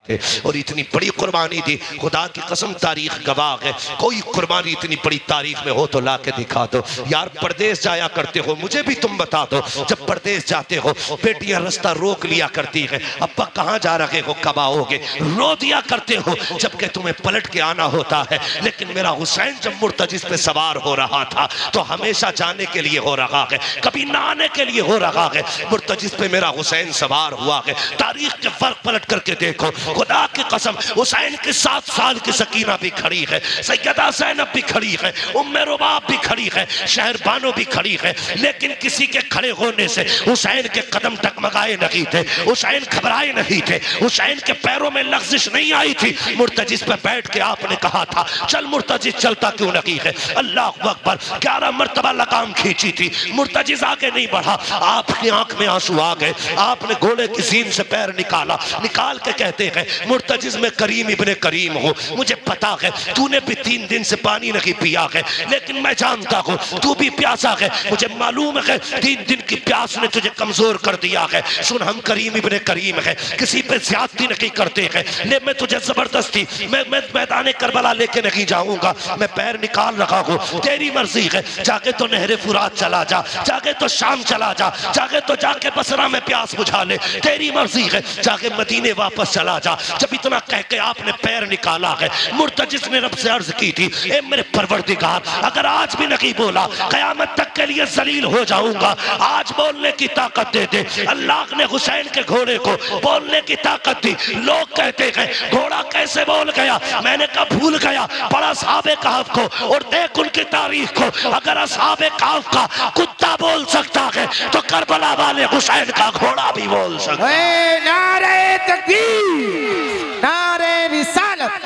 और इतनी बड़ी कुर्बानी दी। खुदा की कसम तारीख गवाह है, कोई कुर्बानी इतनी बड़ी तारीख में हो तो ला के दिखा दो। यार परदेश जाया करते हो, मुझे भी तुम बता दो, जब परदेश जाते हो बेटियां रास्ता रोक लिया करती है, अब्बा कहाँ जा रहे हो, कब आओगे, रो दिया करते हो जबकि तुम्हें पलट के आना होता है। लेकिन मेरा हुसैन जब मुर्तजिस पे सवार हो रहा था तो हमेशा जाने के लिए हो रहा है, कभी ना आने के लिए हो रहा है। मुर्तजिस पे मेरा हुसैन सवार हुआ है। तारीख के फर्क पलट करके देखो, खुदा की कसम हुसैन की 7 साल की सकीना भी खड़ी है, सैयदा ज़ैनब भी खड़ी है, उम्मे रुबाब भी खड़ी है, शहरबानो भी खड़ी है। लेकिन किसी के खड़े होने से हुसैन के कदम टकमगाए नहीं थे, हुसैन घबराए नहीं थे, हुसैन के पैरों में लग़ज़िश नहीं आई थी। मुर्तजिस पे बैठ के आपने कहा था चल मुर्तजिस, चलता क्यों नहीं है, अल्लाह अकबर, 11 मरतबा लगाम खींची थी, मुर्तजिस आगे नहीं बढ़ा। आपकी आंख में आंसू आ गए, आपने घोड़े की सीन से पैर निकाला, निकाल के कहते हैं मुर्तजिस में करीम इब्ने करीम हूँ, मुझे पता है तूने भी 3 दिन से पानी नहीं पिया है, लेकिन मैं जानता हूँ तू भी प्यासा है, मुझे मालूम है 3 दिन की प्यास ने तुझे कमजोर कर दिया है। सुन, हम करीम इब्ने करीम है, किसी पे ज्यादती नहीं करते हैं, ले मैं तुझे जबरदस्ती मैं मैदान करबला लेके नहीं जाऊंगा, मैं पैर निकाल रहा हूँ, तेरी मर्जी है, जाके तो नहरे फुरात चला जा, जाके तो शाम चला जा, जाके तो जाके बसरा में प्यास बुझा ले, तेरी मर्जी है, जाके मदीने वापस चला जा। जब इतना कह के आपने पैर निकाला है, मुर्तजिस ने रब से अर्ज की थी, ए मेरे परवरदिगार, अगर आज भी नहीं बोला कयामत तक के लिए जलील हो जाऊंगा, आज बोलने की ताकत दे दे। अल्लाह ने हुसैन के घोड़े को बोलने की ताकत दी। लोग कहते हैं घोड़ा कैसे बोल गया, मैंने कहा भूल गया, पढ़ा असहाबे कहफ को और देख उनकी तारीख को। अगर असहाबे कहफ का कुत्ता बोल सकता है तो करबला वाले हुसैन का घोड़ा भी बोल सकता है। नारे तकबीर, नारे रिसालत,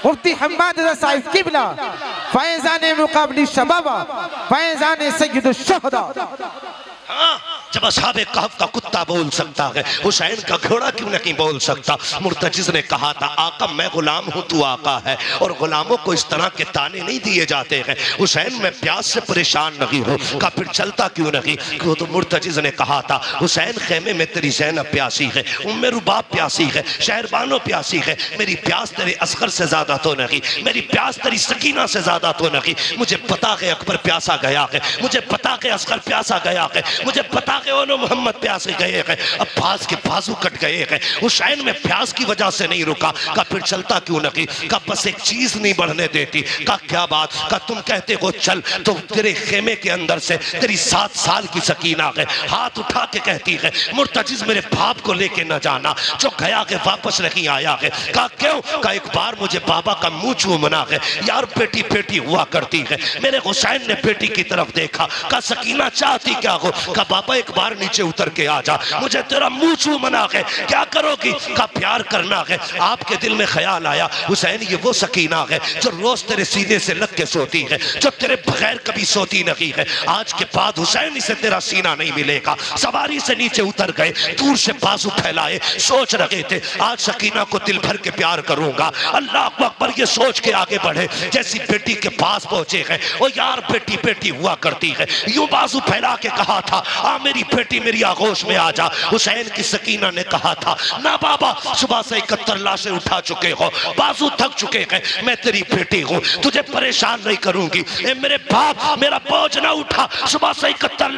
मुफ्ती हम्माद रज़ा साहिब किबला, फैज़ान मुक़ाबली शबाबा, फैज़ान सय्यद शुहदा। हाँ, जब असहाबे कहफ का कुत्ता बोल सकता है, हुसैन का घोड़ा क्यों नहीं बोल सकता। मुर्तजिस ने कहा था आका मैं गुलाम हूँ, तू आका है, और गुलामों को इस तरह के ताने नहीं दिए जाते हैं। हुसैन मैं प्यास से परेशान नहीं हूँ, का फिर चलता क्यों नहीं। क्यों तो मुर्तजिस ने कहा था हुसैन खेमे में तेरी ज़ैनब प्यासी है, उम्मे रुबाब प्यासी है, शहरबानो प्यासी है, मेरी प्यास तेरे असगर से ज्यादा तो नहीं, मेरी प्यास तेरी सकीना से ज्यादा तो नहीं। मुझे पता है अकबर प्यासा गया है, मुझे पता है असगर प्यासा गया है, मुझे पता है ओनो मोहम्मद प्यासे गए हैं, अब्बास के बाजू कट गए हैं। हुसैन में प्यास की वजह से नहीं रुका, का फिर चलता क्यों नहीं, का बस एक चीज नहीं बढ़ने देती, का क्या बात, का तुम कहते हो चल तो तेरे खेमे के अंदर से तेरी 7 साल की सकीना है, हाथ उठा के कहती है मुर्तजिस मेरे बाप को लेके न जाना, जो गया है वापस नहीं आया है। का क्यों, का एक बार मुझे बाबा का मुंह चूमना है। यार बेटी बेटी हुआ करती है, मेरे हुसैन ने बेटी की तरफ देखा, का सकीना चाहती क्या हो, का बाबा एक बार नीचे उतर के आ जा, मुझे तेरा मुंह चूमना है, क्या करोगी, का प्यार करना है। आपके दिल में ख्याल आया हुसैन ये वो सकीना है जो रोज तेरे सीने से लग के सोती है, जो तेरे बगैर कभी सोती नहीं है। आज के बाद हुसैन से तेरा सीना नहीं मिलेगा। सवारी से नीचे उतर गए, दूर से बाजू फैलाए, सोच रहे थे आज सकीना को दिल भर के प्यार करूंगा। अल्लाह अकबर ये सोच के आगे बढ़े, जैसी बेटी के पास पहुंचे हैं, ओ यार बेटी बेटी हुआ करती है, यूं बाजू फैला के कहा था आ मेरी बेटी मेरी आगोश में आ जा। हुसैन की सकीना ने कहा था ना बाबा, सुबह से 71 लाशें उठा चुके हो, बाजू थक चुके हैं, मैं तेरी बेटी हूँ, तुझे परेशान नहीं करूंगी। ए मेरे बाप मेरा बोझ ना उठा, सुबह से 71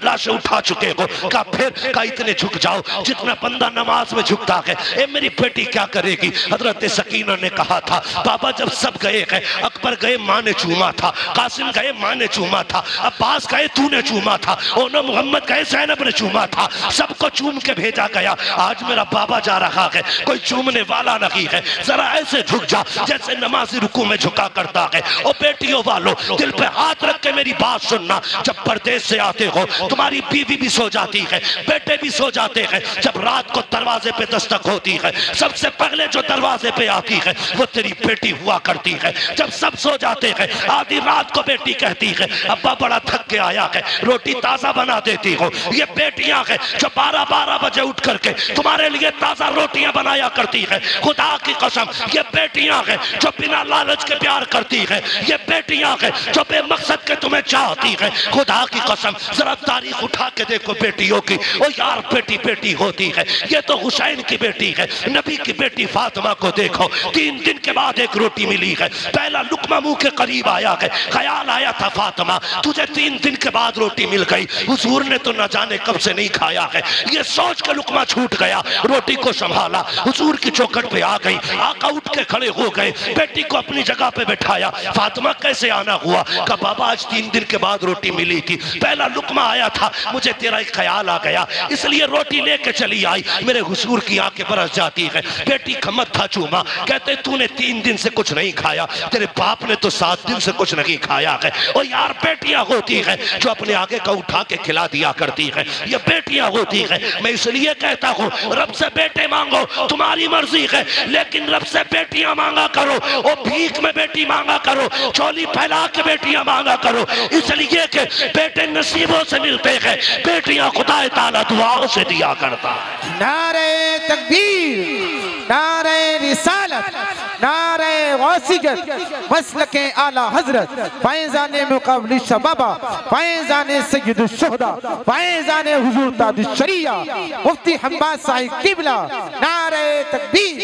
लाशें उठा चुके हो, का फिर का इतने झुक जाओ जितना बंदा नमाज में झुकता है। ए मेरी बेटी क्या करेगी। हजरत सकीना ने कहा था बाबा जब सब गए हैं, अकबर गए माँ ने चूमा था, कासिम गए माँ ने चूमा था, अब्बास गए तूने चूमा था, ओनो मोहम्मद गए ज़ैनब ने चूमा था, सबको चूम के भेजा गया। आज मेरा बाबा जा रहा है, कोई चूमने वाला नहीं है, जरा ऐसे झुक जा जैसे नमाजी रुकू में झुका करता है। ओ बेटियों वालों दिल पे हाथ रख के मेरी बात सुनना, जब परदेश से आते हो तुम्हारी बीवी भी सो जाती है, बेटे भी सो जाते हैं, जब रात को दरवाजे पे दस्तक होती है सबसे पहले जो दरवाजे पे आती है वो तेरी बेटी हुआ करती है। जब सब सो जाते हैं आधी रात को बेटी कहती है अब्बा बड़ा थक के आया है, रोटी ताजा बना देती हो, ये बेटियां हैं जो 12-12 बजे उठ करके तुम्हारे लिए ताजा रोटियां बनाया करती है। खुदा की कसम ये बेटियां हैं जो बिना लालच के प्यार करती है। ये बेटियां हैं जो बेमकसद के तुम्हें चाहती है। खुदा की कसम जरा तारीख उठा के देखो बेटियों की, ओ यार बेटी बेटी होती है। ये तो हुसैन की बेटी है। नबी की बेटी फातिमा को देखो, 3 दिन के बाद एक रोटी मिली है। पहला लुकमा मुंह के करीब आया है, ख्याल आया था फातिमा तुझे 3 दिन के बाद रोटी मिल गई, हुजूर ने तो न जाने कब से नहीं खाया है। ये सोच के लुकमा छूट गया, रोटी को संभाला, हुजूर की चौखट पे आ गई। आका उठ के खड़े हो गए, बेटी को अपनी जगह पे बैठाया। फातिमा कैसे आना हुआ? कहा बाबा आज 3 दिन के बाद रोटी मिली थी, पहला लुकमा आया था, मुझे तेरा एक ख्याल आ गया इसलिए रोटी लेके चली आई। मेरे हुजूर की आंखें बरस जाती है। बेटी का मत्था चूमा, कहते तूने 3 दिन से कुछ नहीं खाया, तेरे बाप ने तो 7 दिन से कुछ नहीं खाया है। और यार बेटियां होती है जो अपने आगे का उठा के खिला दिया करती है। ये बेटियां होती है। मैं इसलिए कहता हूँ रब से बेटे मांगो, तुम्हारी मर्जी है, लेकिन रब से बेटियां मांगा करो। और भीख में बेटी मांगा करो, चोली फैला के बेटियां मांगा करो, इसलिए कि बेटे नसीबों से मिलते हैं, बेटियां खुदा ताला दुआओं से दिया करता है। नारे तकबीर, नारे रिसालत, नारे गौसियत, मसलके आला हजरत, फैज़ाने मुक़ाबिल शबाबा, फैज़ाने सय्यदुल शुहदा, फैज़ाने हुजूर ताजुश शरिया, मुफ्ती हम्माद साहिब किबला। नारे तकबीर,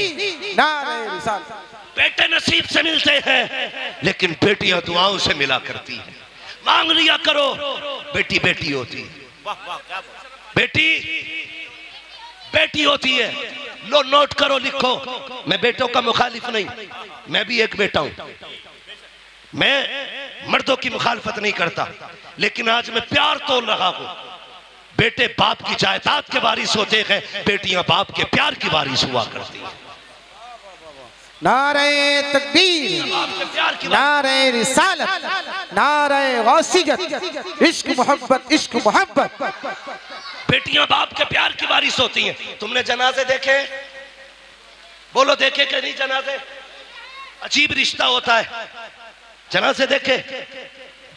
नारे रिसालत। बेटे नसीब से मिलते हैं, लेकिन बेटियां दुआओं से मिला करती हैं। मांग लिया करो, बेटी बेटी होती है। बेटी बेटी होती है। लो नोट करो, लिखो। मैं बेटों का मुखालिफ नहीं, मैं भी एक बेटा हूं। मैं मर्दों की मुखालफत नहीं करता, लेकिन आज मैं प्यार तोल रहा हूं। बेटे बाप की जायदाद के वारिस होते हैं, बेटियां बाप के प्यार की वारिस हुआ करती हैं। नारे तकबीर, नारे रिसालत, नारे गौसियत, इश्क मोहब्बत, इश्क मोहब्बत। बेटियां बाप के प्यार की वारिस होती हैं। तुमने जनाजे देखे? बोलो देखे कि नहीं जनाजे? अजीब रिश्ता होता है। जनाजे देखे?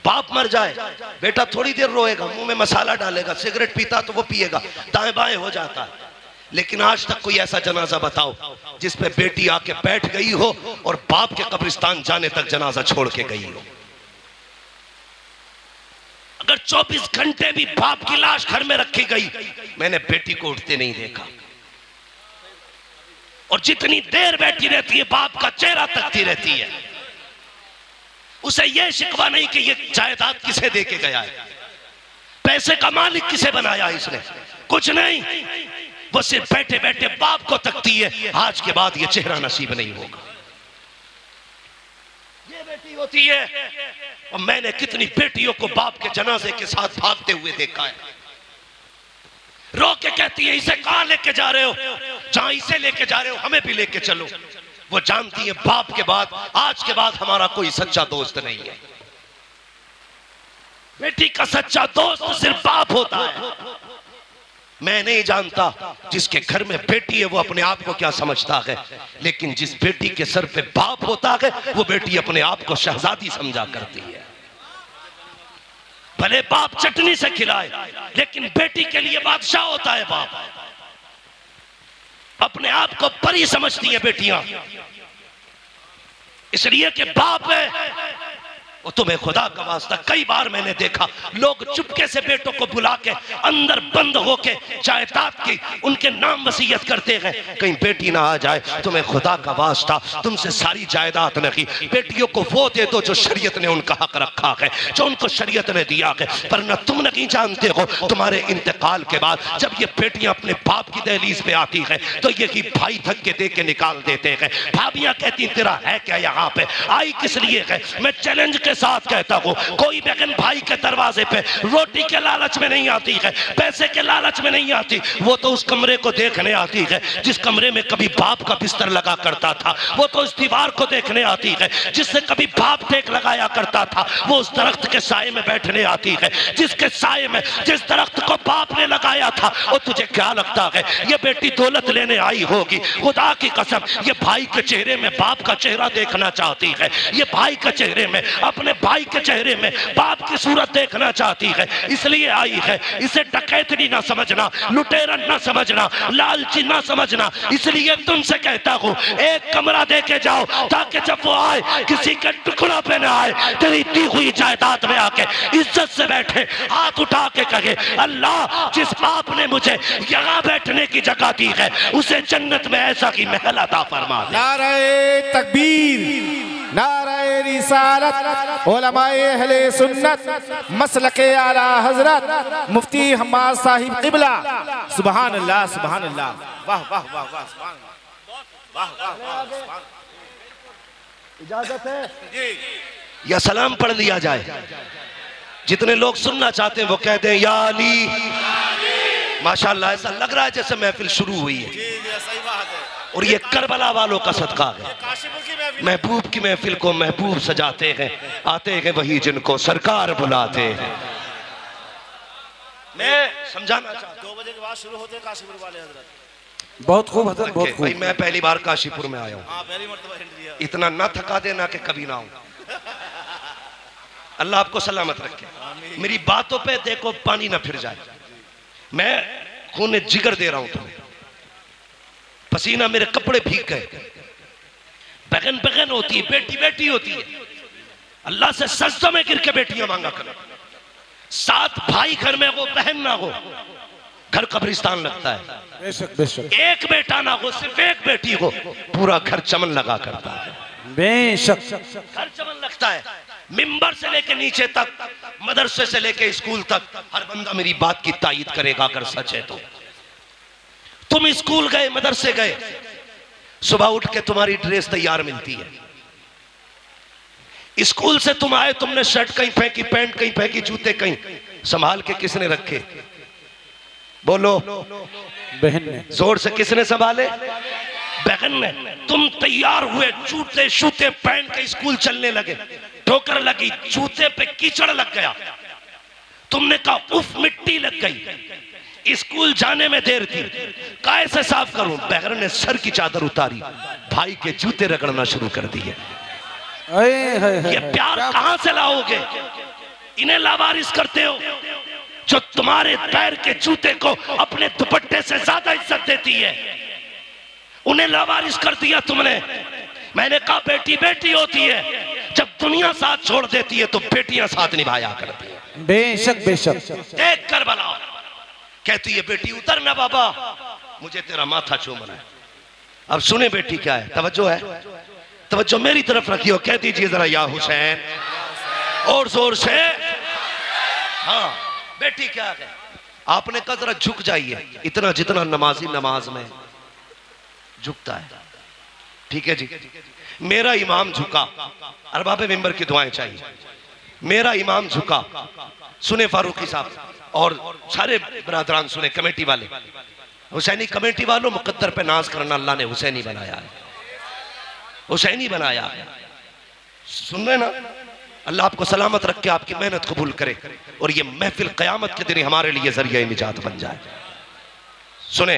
बाप मर जाए, बेटा थोड़ी देर रोएगा, मुंह में मसाला डालेगा, सिगरेट पीता तो वो पिएगा, दाएं बाएं हो जाता है। लेकिन आज तक कोई ऐसा जनाजा बताओ जिसपे बेटी आके बैठ गई हो और बाप के कब्रिस्तान जाने तक जनाजा छोड़ के गई हो। अगर 24 घंटे भी बाप की लाश घर में रखी गई, मैंने बेटी को उठते नहीं देखा। और जितनी देर बैठी रहती है बाप का चेहरा तकती रहती है। उसे यह शिकवा नहीं कि ये जायदाद किसे दे के गया है, पैसे का मालिक किसे बनाया इसने, कुछ नहीं। वो सिर्फ बैठे बैठे बाप को तकती है, आज के बाद ये चेहरा नसीब नहीं होगा। ये बेटी होती है। और मैंने कितनी बेटियों को बाप के जनाजे के साथ भागते हुए देखा है। रो के कहती है इसे कहां लेके जा रहे हो? जहां इसे लेके जा रहे हो हमें भी लेके चलो। वो जानती है बाप के बाद आज के बाद हमारा कोई सच्चा दोस्त नहीं है। बेटी का सच्चा दोस्त सिर्फ बाप होता है। मैं नहीं जानता जिसके घर में बेटी है वो अपने आप को क्या समझता है, लेकिन जिस बेटी के सर पे बाप होता है वो बेटी अपने आप को शहजादी समझा करती है। भले बाप चटनी से खिलाए, लेकिन बेटी के लिए बादशाह होता है बाप। अपने आप को परी समझती है बेटियां, इसलिए कि बाप है। वो तुम्हें खुदा का वास्ता, कई बार मैंने देखा लोग चुपके से बेटों को बुला के अंदर बंद होके जायदाद की उनके नाम वसीयत करते हैं, कहीं बेटी ना आ जाए। तुम्हें खुदा का वास्ता, तुमसे सारी जायदाद नहीं, बेटियों को वो दे दो जो शरीयत ने उनका हक रखा है, जो उनको शरीयत ने दिया है। पर न तुम नहीं जानते हो तुम्हारे इंतकाल के बाद जब ये बेटियां अपने बाप की दहलीज पे आती है तो ये कि भाई धक्के दे के निकाल देते हैं। भाभियां कहती तेरा है क्या यहाँ पे, आई किस लिए है? मैं चैलेंज के साथ कहता हूँ कोई बहन भाई के दरवाजे पे रोटी के लालच में नहीं आती है, पैसे के लालच में नहीं आती, वो तो उस कमरे को देखने आती है जिस कमरे में कभी बाप का बिस्तर लगा करता था। वो तो उस दीवार को देखने आती है जिससे कभी बाप टेक लगाया करता था। वो उस दरख्त के साए में बैठने आती है जिसके साए में जिस दरख्त को बाप ने लगाया था। और तुझे क्या लगता है ये बेटी दौलत लेने आई होगी? खुदा की कसम ये भाई के चेहरे में बाप का चेहरा देखना चाहती है, ये भाई के चेहरे में अपने अपने भाई के चेहरे में बाप की सूरत देखना चाहती है, इसलिए आई है। इसे डकैतनी ना समझना, लुटेरन ना समझना, लालची ना समझना। इसलिए तुमसे कहता हूँ एक कमरा दे के जाओ, ताकि जब वो आए किसी के टुकड़ा पे ना आए, तेरी दी हुई जायदाद में आके इज्जत से बैठे, हाथ उठा के कहे अल्लाह जिस बाप ने मुझे यहाँ बैठने की जगह दी है उसे जन्नत में ऐसा की महल अता फरमा दे। नारे तकबीर, नारे रिसालत, उलमाए अहले सुन्नत, मसलके आला हजरत मुफ्ती हम्माद साहिब क़िबला। सुभान अल्लाह, सुभान अल्लाह, वाह वाह वाह वाह, सुभान अल्लाह, वाह वाह वाह। इजाजत है जी, या सलाम पढ़ लिया जाए। जितने लोग सुनना चाहते हैं वो कहते हैं या अली। माशाअल्लाह, ऐसा लग रहा है जैसे महफिल शुरू हुई है। सही बात है। और ये करबला वालों का सदका है। महबूब की महफिल को महबूब सजाते हैं, आते हैं वही जिनको सरकार बुलाते हैं। मैं समझाना चाहता हूं, 2 बजे के बाद शुरू होते हैं काशीपुर वाले हजरत। बहुत खूब हजरत, बहुत खूब। भाई मैं पहली बार काशीपुर में आया हूँ, इतना ना थका देना कि कभी ना हूँ। अल्लाह आपको सलामत रखे। मेरी बातों पे देखो पानी ना फिर जाए। मैं खून जिगर दे रहा हूं तुम्हें, पसीना मेरे कपड़े भीग गए। बहन बहन होती है, बेटी बेटी होती है। अल्लाह से सजदा में गिर के बेटियां मांगा करो। 7 भाई घर में हो, बहन ना हो, घर कब्रिस्तान लगता है। बेशक बेशक। एक बेटा ना हो, सिर्फ एक बेटी हो, पूरा घर चमन लगा करता है। बेशक घर चमन लगता है। मिंबर से लेके नीचे तक, मदरसे से लेके स्कूल तक, हर बंदा मेरी बात की तायीद करेगा अगर सच है तो। तुम स्कूल गए, मदरसे गए, सुबह उठ के तुम्हारी ड्रेस तैयार मिलती है। स्कूल से तुम आए, तुमने शर्ट कहीं फेंकी, पैंट कहीं फेंकी, जूते कहीं, संभाल के किसने रखे? बोलो, बहन ने। जोर से किसने संभाले? बहन ने। तुम तैयार हुए, जूते शूते पहन के स्कूल चलने लगे, ठोकर लगी, जूते पे कीचड़ लग गया, तुमने कहा उफ मिट्टी लग गई। स्कूल जाने में देर थी, कैसे साफ करूं? बहन ने सर की चादर उतारी, भाई के जूते रगड़ना शुरू कर दिए। ये प्यार कहां से लाओगे? इन्हें लावारिस करते हो जो तुम्हारे पैर के जूते को अपने दुपट्टे से ज्यादा इज्जत देती है, उन्हें लावारिस कर दिया तुमने। मैंने कहा बेटी बेटी होती है, जब दुनिया साथ छोड़ देती है तो बेटियां साथ निभाया करती है। बेशक बेशक। देख कर बनाओ, कहती है बेटी उतर ना बाबा, मुझे तेरा माथा चूमना है। अब सुने बेटी क्या है, तवज्जो है, तवज्जो मेरी तरफ रखियो, कह दीजिए जरा या हुसैन और जोर से। हाँ बेटी क्या है, आपने कहा जरा झुक जाइए, इतना जितना नमाजी नमाज में झुकता है। ठीक है जी, मेरा इमाम झुका, अरबाब मिंबर की दुआएं चाहिए। मेरा इमाम झुका, सुने फारूकी साहब और सारे बरादरान सुने, कमेटी वाले, हुसैनी कमेटी वालों, मुकद्दर पे नाज करना, अल्लाह ने हुसैनी बनाया है, हुसैनी बनाया है। सुन रहे ना? अल्लाह आपको सलामत रख के आपकी मेहनत कबूल करे और ये महफिल क़यामत के दिन हमारे लिए जरिया निजात बन जाए। सुने,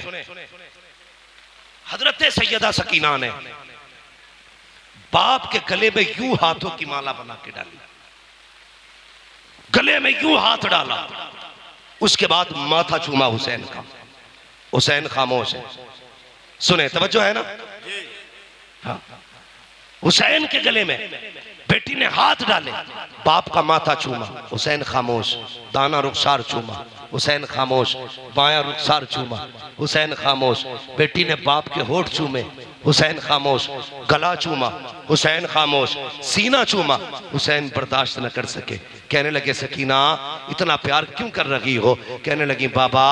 हजरत सैयदा सकीना ने बाप के गले में यूं हाथों की माला बना के डाली, गले में यूं हाथ डाला, उसके बाद माथा चूमा हुसैन का। हुसैन खामोश है, सुने, तवज्जो है ना? हाँ, हुसैन के गले में बेटी ने हाथ डाले, बाप का माथा चूमा, हुसैन खामोश, दाना रुखसार चूमा, हुसैन खामोश, बायां रुखसार चूमा, हुसैन खामोश, बेटी ने बाप के होठ चूमे, हुसैन खामोश, गला चूमा, हुसैन खामोश, सीना चूमा, हुसैन बर्दाश्त न कर सके, कहने लगे सकीना इतना प्यार क्यों कर रही हो? कहने लगी बाबा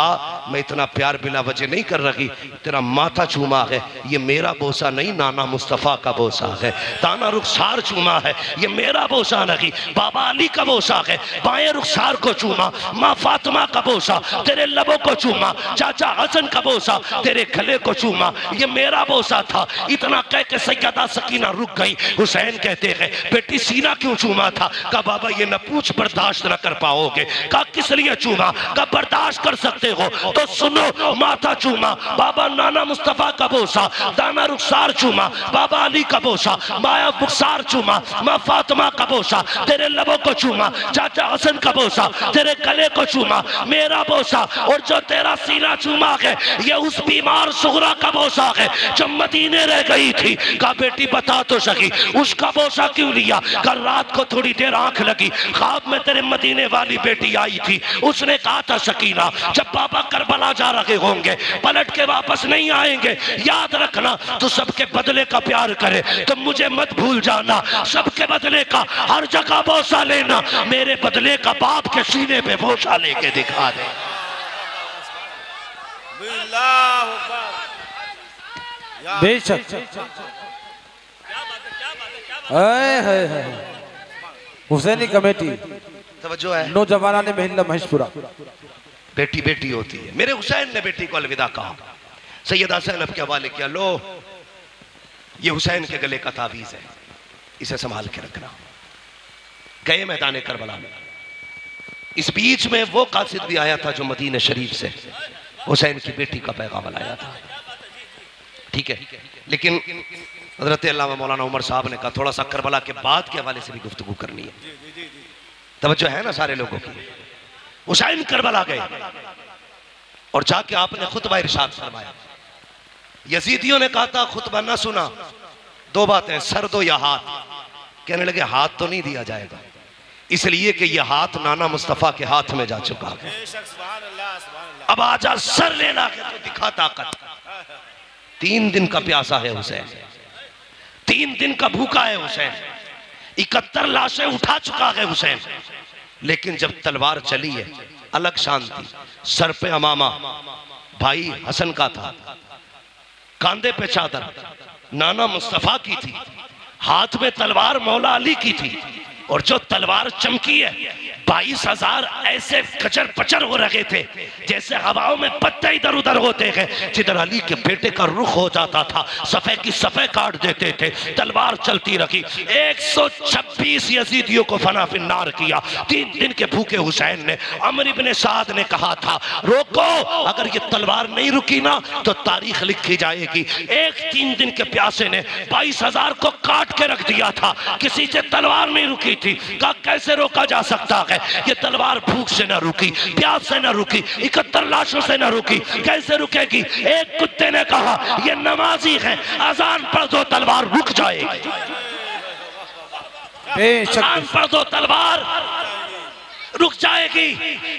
मैं इतना प्यार बिना वजह नहीं कर रही, तेरा माथा चूमा है, ये मेरा बोसा नहीं, नाना मुस्तफ़ा का बोसा है। दाना रुखसार चूमा है, ये मेरा बोसा नहीं, बाबा अली का बोसा है। बाएं रुखसार को चूमा, माँ फातिमा का बोसा, तेरे लबों को चूमा, चाचा हसन का बोसा, तेरे गले को चूमा, ये मेरा बोसा था। इतना कह के सैयदा सकीना रुक गई। हुसैन कहते हैं बेटी सीना क्यों चूमा था? कहा बाबा ये न पूछ कुछ बर्दाश्त न कर पाओगे। कहा किस लिए चूमा? कहा बर्दाश्त कर सकते हो तो सुनो, माथा चूमा, बाबा नाना मुस्तफा का बोसा, दाना रुखसार चूमा, बाबा अली का बोसा, माया बुखसार चूमा, माँ फातिमा का बोसा, तेरे लबों को चूमा, चाचा हसन का बोसा, तेरे गले को चूमा, मेरा बोसा, और जो तेरा सीना चूमा है ये उस बीमार सुगरा का बोसा है जो मदीने रह गई थी। कहा बेटी बता तो सकी उसका बोसा क्यों लिया? कल रात को थोड़ी देर आंख लगी, ख्वाब में तेरे मदीने वाली बेटी आई थी, उसने कहा था सकीना जब बाबा करबला जा रहे होंगे पलट के वापस नहीं आएंगे, याद रखना तो सबके बदले का प्यार करे, तो मुझे मत भूल जाना, सबके बदले का हर जगह बोसा लेना, मेरे बदले का बाप के सीने पे बोसा लेके दिखा दे। बेशक हुसैनी कमेटी तवज्जो है, नौजवाना ने महिला महेशपुरा। बेटी बेटी होती है। मेरे हुसैन ने बेटी को अलविदा कहा, सैयद हसन के हवाले किया, लो ये हुसैन के गले का तावीज है, इसे संभाल के रखना। गए मैदान करबला में। इस बीच में वो कासिद भी आया था जो मदीने शरीफ से हुसैन की बेटी का पैगाम लाया था। ठीक है, लेकिन हजरत अल्लामा मौलाना उमर साहब ने कहा थोड़ा सा करबला के बाद के हवाले से भी गुफ्तगू करनी है। तवज्जो है ना सारे लोगों की। हुसैन करबला गए और जाके आपने खुतबा इरशाद फरमाया। यजीदियों ने कहा था खुतबा ना सुना, दो बातें, सर दो या हाथ। कहने लगे हाथ तो नहीं दिया जाएगा, इसलिए कि यह हाथ नाना मुस्तफा के हाथ में जा चुका है, अब आजा सर लेना है तो दिखा ताकत। 3 दिन का प्यासा है हुसैन, 3 दिन का भूखा है हुसैन, 71 लाशें उठा चुका है हुसैन, लेकिन जब तलवार चली है अलग शांति। सर पे अमामा भाई हसन का था, कांधे पे चादर नाना मुस्तफा की थी, हाथ में तलवार मौला अली की थी, और जो तलवार चमकी है 22,000 ऐसे कचर पचर हो रहे थे जैसे हवाओं में पत्ते इधर उधर होते हैं। जिधर अली के बेटे का रुख हो जाता था सफ़े की सफ़े काट देते थे, तलवार चलती रखी। 126 यजीदियों को फना फिन्नार किया। 3 दिन के भूखे हुसैन ने, अमर इब्ने साद ने कहा था रोको, अगर ये तलवार नहीं रुकी ना तो तारीख लिखी जाएगी। 3 दिन के प्यासे ने 22,000 को काट के रख दिया था, किसी से तलवार नहीं रुकी थी। कहा कैसे रोका जा सकता है? ये तलवार भूख से ना रुकी, प्यास से ना रुकी, 71 लाशों से ना रुकी, कैसे रुकेगी? एक कुत्ते ने कहा ये नमाजी है, अजान पढ़ दो तलवार रुक जाएगी, अजान पढ़ दो तलवार रुक जाएगी।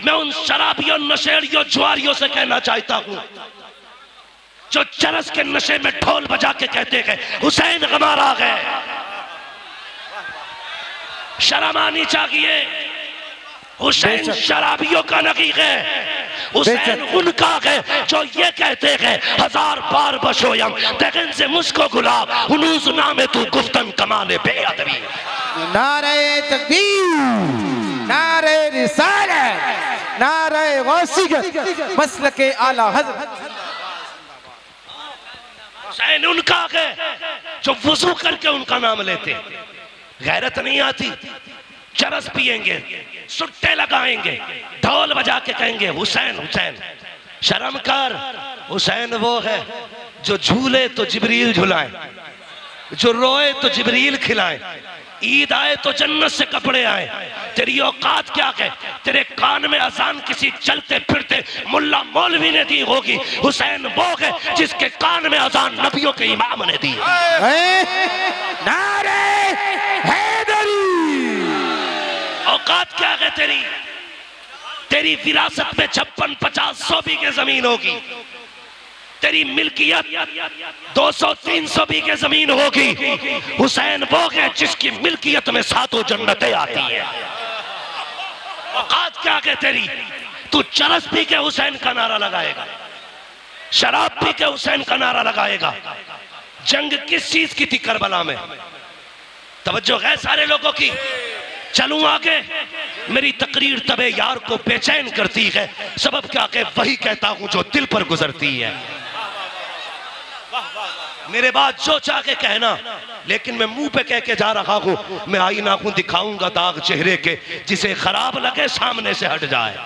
मैं उन शराबियों, नशेड़ियों, जुआरियों से कहना चाहता हूं जो चरस के नशे में ढोल बजा के कहते हैं हुसैन हमारा आ गए, शर्म आनी चाहिए। हुसैन शराबियों का नहीं है, हुसैन उनका है जो ये कहते हैं 1000 बार बशोयम तगन से मुझको गुलाब हुनूज नामे तू गुफ्तन कमाले बेअदबी। नारे तकबीर, नारे रिसालत, नारे गौसियत, मसलके आला हज़रत। हुसैन उनका है जो वुजू करके उनका नाम लेते, गैरत नहीं आती, चरस पिएंगे, सुट्टे लगाएंगे, ढोल बजा के कहेंगे हुसैन हुसैन। शर्म कर, हुसैन वो है जो झूले तो जिब्रील झुलाए, जो रोए तो जिब्रील खिलाए, ईद आए तो जन्नत से कपड़े आए। तेरी औकात क्या है? तेरे कान में अजान किसी चलते फिरते मुल्ला मौलवी ने दी होगी। हुसैन वो है जिसके कान में अजान नबियों के इमाम ने दी। नारे हैदरी, औकात क्या है तेरी? तेरी विरासत में 56, 50, 100 बीघे जमीन होगी, तेरी मिल्कियत 200, 300 बीघे जमीन होगी। हुसैन वो है जिसकी मिल्कियत में 7 जन्नतें आती है। औकात क्या है तेरी? तू चरस पी के हुसैन का नारा लगाएगा, शराब पी के हुसैन का नारा लगाएगा। जंग किस चीज की थी करबला में? तवज्जो है सारे लोगों की। चलूं आगे, मेरी तकरीर तबे यार को बेचैन करती है, सबब क्या के वही कहता हूं जो दिल पर गुजरती है। मेरे बात जो चाह के कहना, लेकिन मैं मुंह पे कह के जा रहा हूं, मैं आईना को दिखाऊंगा दाग चेहरे के, जिसे खराब लगे सामने से हट जाए,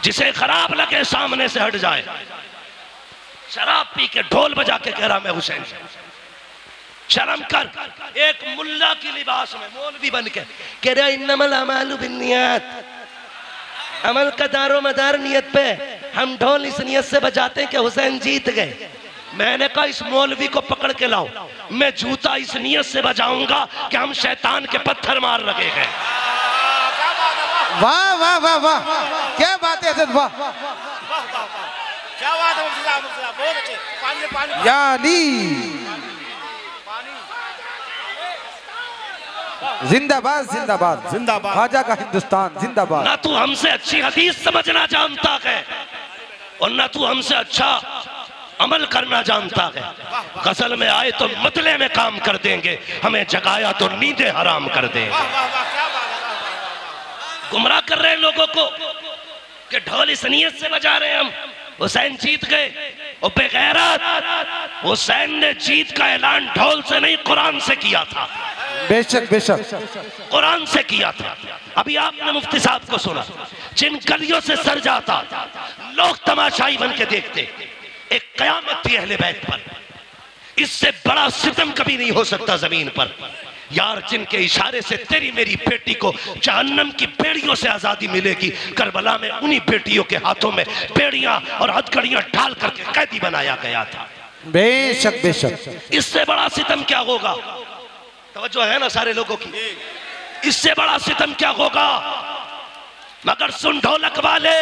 जिसे खराब लगे सामने से हट जाए। शराब पी के ढोल बजा के कह रहा मैं हुसैन। शर्म कर, एक मुल्ला की लिबास में मौलवी बन के कह रहा इन्नमल अमालु बिन्नियात, अमल का दारो मदार नियत पे, हम ढोल इस नियत से बजाते हैं कि हुसैन जीत गए। मैंने कहा इस मौलवी को पकड़ के लाओ, मैं जूता इस नियत से बजाऊंगा कि हम शैतान के पत्थर मार लगे हैं। वाह वाह वाह वाह, क्या बात है हज़रत, वाह क्या बात है, बहुत अच्छे। पानी पानी यानी जिंदाबाद जिंदाबाद जिंदाबाद, ख्वाजा का हिंदुस्तान जिंदाबाद। ना तू हमसे अच्छी हदीस समझना जानता है और ना तू हमसे अच्छा अमल करना जानता है। गजल में आए तो मतले में काम कर देंगे, हमें जगाया तो नींदें हराम कर देंगे। गुमराह कर रहे हैं लोगों को कि ढोल इस नियत से बजा रहे हैं हम हुसैन जीत गए। और बेगैरत, हुसैन ने जीत का ऐलान ढोल से नहीं कुरान से किया था। बेशक बेशक कुरान से किया था। अभी आपने मुफ्ती साहब को सुना, जिन गलियों से सर जाता लोग तमाशाई बन के देखते, एक कयामत थी अहले बैत पर। इससे बड़ा सितम कभी नहीं हो सकता जमीन पर यार, जिनके इशारे से तेरी मेरी बेटी को जहन्नम की बेड़ियों से आजादी मिलेगी। करबला में उन्हीं बेटियों के हाथों में बेड़ियां और हथकड़ियां ढाल करके कैदी बनाया गया था। बेशक बेशक, इससे बड़ा सितम क्या होगा? तवज्जो है ना सारे लोगों की? इससे बड़ा सितम क्या होगा? मगर सुन ढोलक वाले,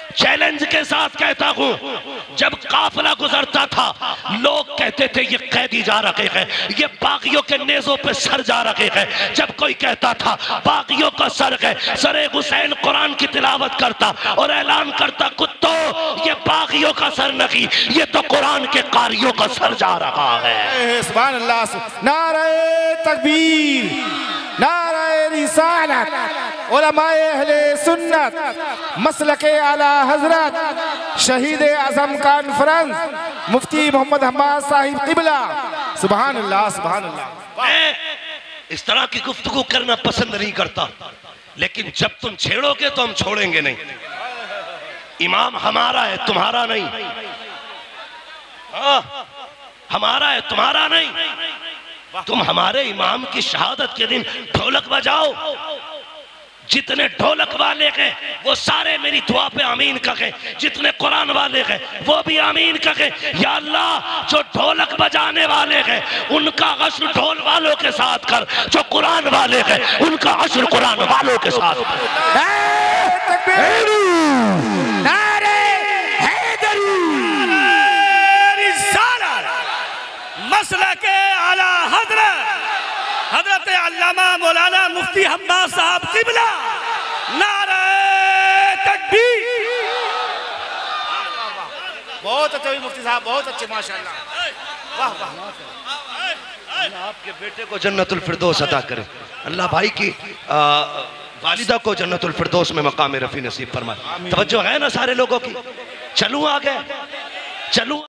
चैलेंज के साथ कहता हूं, जब काफिला गुजरता था लोग कहते थे ये कैदी जा रहे हैं, ये बागियों के नेजों पे सर जा रहे हैं। जब कोई कहता था बागियों का सर है, सरे हुसैन कुरान की तिलावत करता और ऐलान करता कुत्तों ये बागियों का सर नहीं, ये तो कुरान के कारियों का सर जा रहा है। सुभान अल्लाह, नारे तकबीर, नारे रिसालत, उलमाए अहले सुन्नत, मसलके आला हजरत, शहीद आजम कॉन्फ्रेंस, मुफ्ती मोहम्मद हम्माद साहिब किबला। सुभान अल्लाह सुभान अल्लाह। मैं इस तरह की गुफ्तगू करना पसंद नहीं करता, लेकिन जब तुम छेड़ोगे तो हम छोड़ेंगे नहीं। इमाम हमारा है, तुम्हारा नहीं। हमारा है, तुम्हारा नहीं। तुम हमारे इमाम की शहादत के दिन ढोलक बजाओ। जितने ढोलक वाले हैं वो सारे मेरी दुआ पे आमीन कहें, जितने कुरान वाले हैं वो भी आमीन कहें। या अल्लाह, जो ढोलक बजाने वाले हैं उनका हश्र ढोल वालों के साथ कर, जो कुरान वाले हैं उनका हश्र कुरान वालों के साथ कर। मसलके आला हजरत अल्लामा मौलाना मुफ्ती हम्माद साहब किबला, नारे तकबीर। बहुत अच्छे मुफ्ती साहब, बहुत अच्छे, माशाअल्लाह, वाह वाह। आपके बेटे को जन्नतुल फिरदौस अता करे। अल्लाह भाई की वालिदा को जन्नतुल फिरदौस में मकाम रफी नसीब फरमाए। तवज्जो है ना सारे लोगों की? चलूं आगे, चलूं।